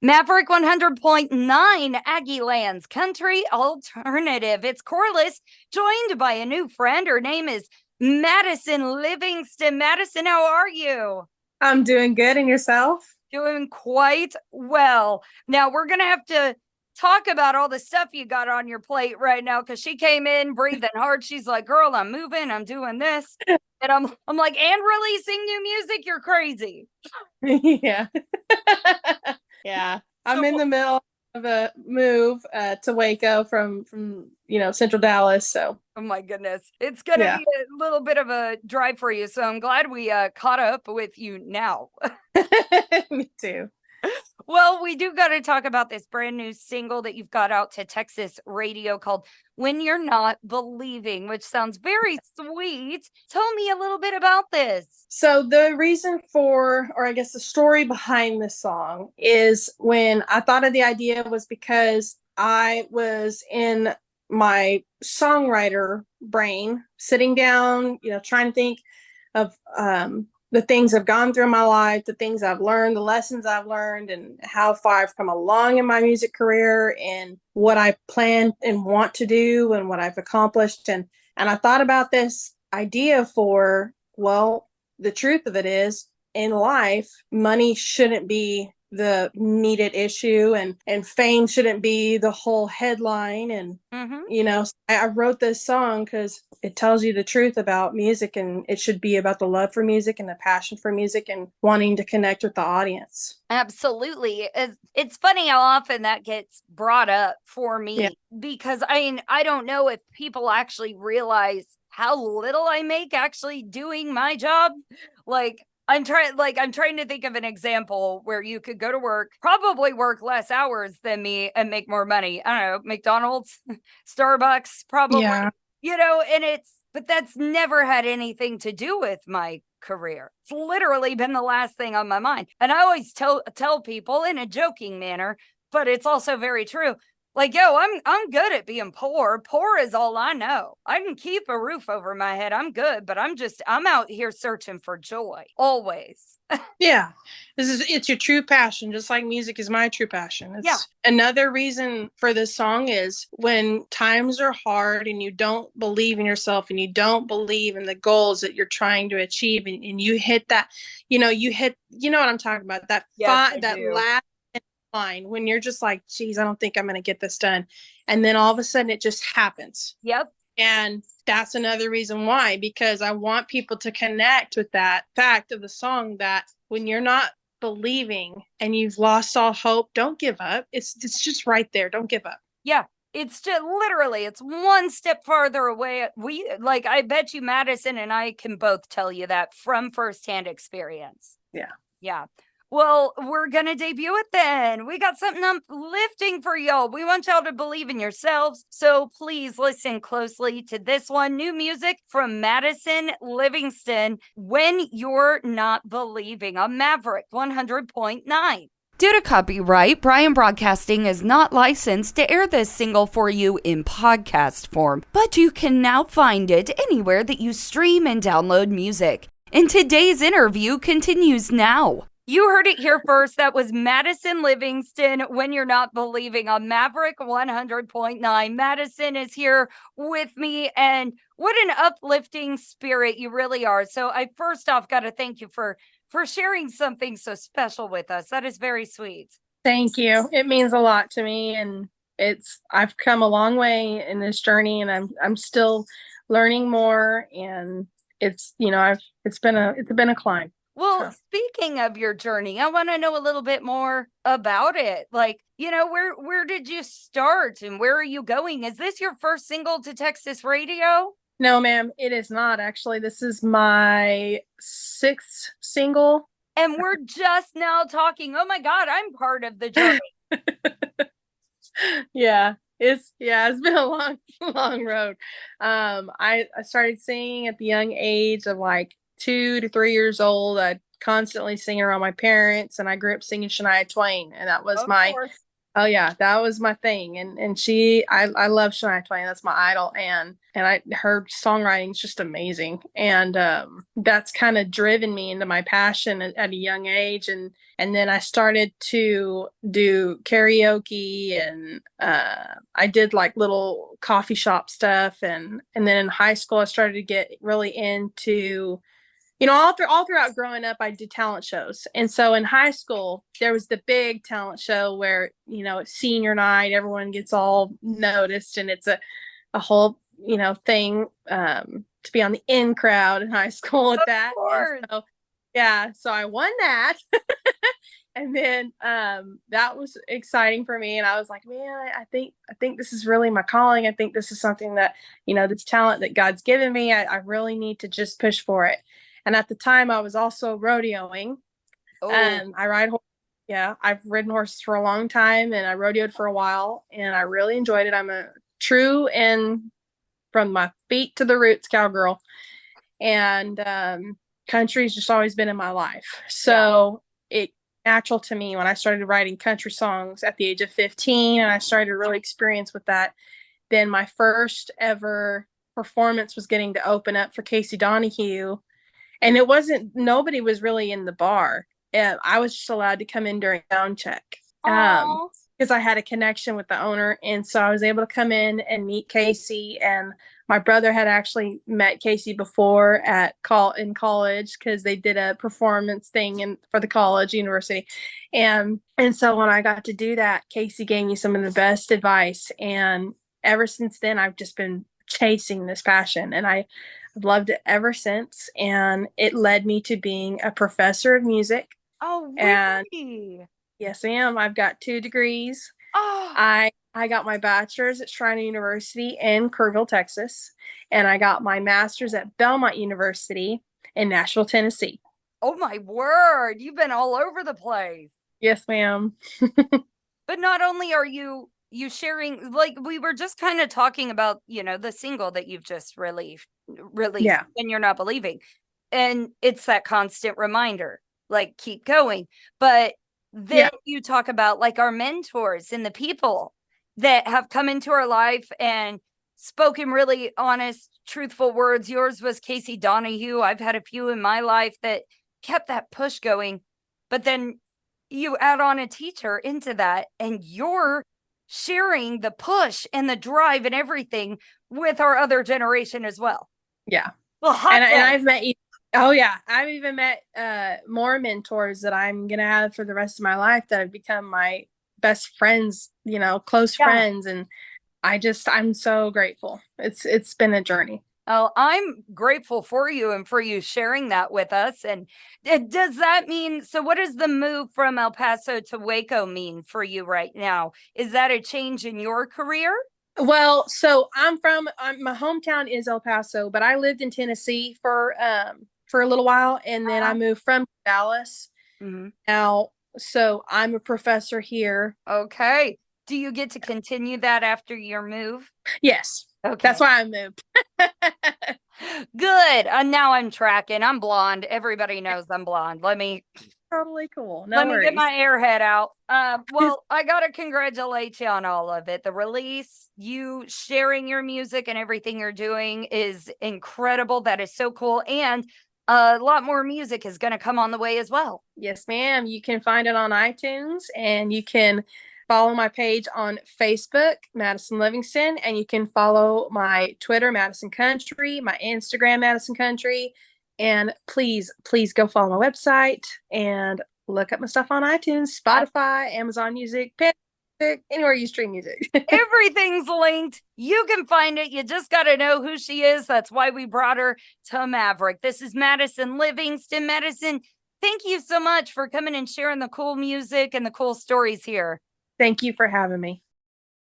Maverick 100.9, Aggie Lands Country Alternative. It's Corliss, joined by a new friend. Her name is Maddison Livingston. Maddison, how are you? I'm doing good. And yourself? Doing quite well. Now, we're going to have to talk about all the stuff you got on your plate right now because she came in breathing hard. She's like, girl, I'm moving, I'm doing this. And I'm like, and releasing new music? You're crazy. Yeah. Yeah. I'm So, in the middle of a move to Waco from Central Dallas. So oh my goodness. It's going to yeah. be a little bit of a drive for you. So I'm glad we caught up with you now. Me too. Well, we do got to talk about this brand new single that you've got out to Texas radio called When You're Not Believing, which sounds very sweet. Tell me a little bit about this. So the reason for, or I guess the story behind this song is when I thought of the idea was because I was in my songwriter brain sitting down, trying to think of the things I've gone through in my life, the things I've learned, the lessons I've learned, and how far I've come along in my music career and what I plan and want to do and what I've accomplished. And I thought about this idea for, well, the truth of it is in life, money shouldn't be the needed issue and fame shouldn't be the whole headline. And I wrote this song because it tells you the truth about music, and it should be about the love for music and the passion for music and wanting to connect with the audience. Absolutely. It's funny how often that gets brought up for Yeah. me because I don't know if people actually realize how little I make actually doing my job. I'm trying to think of an example where you could go to work, probably work less hours than me and make more money. I don't know, McDonald's, Starbucks, probably, Yeah. but that's never had anything to do with my career. It's literally been the last thing on my mind. And I always tell people in a joking manner, but it's also very true. Like, yo, I'm good at being poor. Poor is all I know. I can keep a roof over my head. I'm good, but I'm out here searching for joy always. Yeah. It's your true passion, just like music is my true passion. Yeah. It's another reason for this song is when times are hard and you don't believe in yourself and you don't believe in the goals that you're trying to achieve, and you hit that, you know what I'm talking about, that Yes, I that do. last line when you're just like, geez, I don't think I'm going to get this done. And then all of a sudden it just happens. Yep. And that's another reason why, because I want people to connect with that fact of the song that when you're not believing and you've lost all hope, don't give up. It's just right there. Don't give up. Yeah. It's just literally, it's one step farther away. I bet you Maddison and I can both tell you that from firsthand experience. Yeah. Yeah. Well, we're going to debut it then. We got something uplifting for y'all. We want y'all to believe in yourselves. So please listen closely to this one. New music from Maddison Livingston, When You're Not Believing, on Maverick 100.9. Due to copyright, Brian Broadcasting is not licensed to air this single for you in podcast form, but you can now find it anywhere that you stream and download music. And today's interview continues now. You heard it here first. That was Maddison Livingston, When You're Not Believing, on Maverick 100.9. Maddison is here with me, and what an uplifting spirit you really are. So I first off got to thank you for sharing something so special with us. That is very sweet. Thank you. It means a lot to me, and I've come a long way in this journey, and I'm still learning more, and it's been a climb. Well, speaking of your journey, I want to know a little bit more about it. Where did you start and where are you going? Is this your first single to Texas radio? No, ma'am, it is not. Actually, this is my 6th single. And we're just now talking. Oh my God, I'm part of the journey. Yeah. It's been a long, long road. I started singing at the young age of like 2 to 3 years old. I'd constantly sing around my parents, and I grew up singing Shania Twain, and that was Of my course. Oh yeah, that was my thing, and I love Shania Twain. That's my idol, and her songwriting is just amazing, and that's kind of driven me into my passion at a young age, and then I started to do karaoke, and I did like little coffee shop stuff, and then in high school I started to get really into, all throughout growing up, I did talent shows. And so in high school, there was the big talent show where, it's senior night, everyone gets all noticed, and it's a whole, thing to be on the in crowd in high school at Of that. And course. so, yeah, so I won that. And then that was exciting for me. And I was like, man, I think this is really my calling. I think this is something that, this talent that God's given me. I really need to just push for it. And at the time, I was also rodeoing. Oh, I ride horse. Yeah, I've ridden horses for a long time, and I rodeoed for a while, and I really enjoyed it. I'm a true and from my feet to the roots cowgirl, and country's just always been in my life. yeah. So it natural to me when I started writing country songs at the age of 15, and I started to really experience with that. Then my first ever performance was getting to open up for Casey Donahue, and it wasn't, nobody was really in the bar. I was just allowed to come in during sound check. Oh, Because I had a connection with the owner. And so I was able to come in and meet Casey. And my brother had actually met Casey before in college, because they did a performance thing for the college university. And so when I got to do that, Casey gave me some of the best advice. And ever since then, I've just been chasing this passion, and I've loved it ever since. And it led me to being a professor of music. oh, And really? yes, ma'am, I've got 2 degrees. Oh, I got my bachelor's at Shriner University in Kerrville, Texas, and I got my master's at Belmont University in Nashville, Tennessee. oh my word. You've been all over the place. Yes, ma'am. But not only are you sharing, like we were just kind of talking about, the single that you've just released, Yeah. and you're not believing. And it's that constant reminder, like keep going. But then Yeah. you talk about like our mentors and the people that have come into our life and spoken really honest, truthful words. Yours was Casey Donahue. I've had a few in my life that kept that push going. But then you add on a teacher into that, and you're sharing the push and the drive and everything with our other generation as well. Yeah. Well, And I've met you. Oh yeah, I've even met more mentors that I'm gonna have for the rest of my life that have become my best friends, close yeah. friends, and I'm so grateful. It's been a journey. Oh, I'm grateful for you and for you sharing that with us. And does that mean, so what does the move from El Paso to Waco mean for you right now? Is that a change in your career? Well, so my hometown is El Paso, but I lived in Tennessee for a little while, and then I moved from Dallas. Mm-hmm. Now, so I'm a professor here. Okay. Do you get to continue that after your move? Yes. Okay. That's why I moved. Good. Now I'm tracking. I'm blonde. Everybody knows I'm blonde. Totally cool. No Let worries. me get my airhead out. Well, I gotta congratulate you on all of it. The release, you sharing your music and everything you're doing is incredible. That is so cool. And a lot more music is gonna come on the way as well. Yes, ma'am. You can find it on iTunes, and you can follow my page on Facebook, Maddison Livingston, and you can follow my Twitter, Maddison Country, my Instagram, Maddison Country. And please, please go follow my website and look up my stuff on iTunes, Spotify, Amazon Music, Pandora, anywhere you stream music. Everything's linked. You can find it. You just got to know who she is. That's why we brought her to Maverick. This is Maddison Livingston. Maddison, thank you so much for coming and sharing the cool music and the cool stories here. Thank you for having me.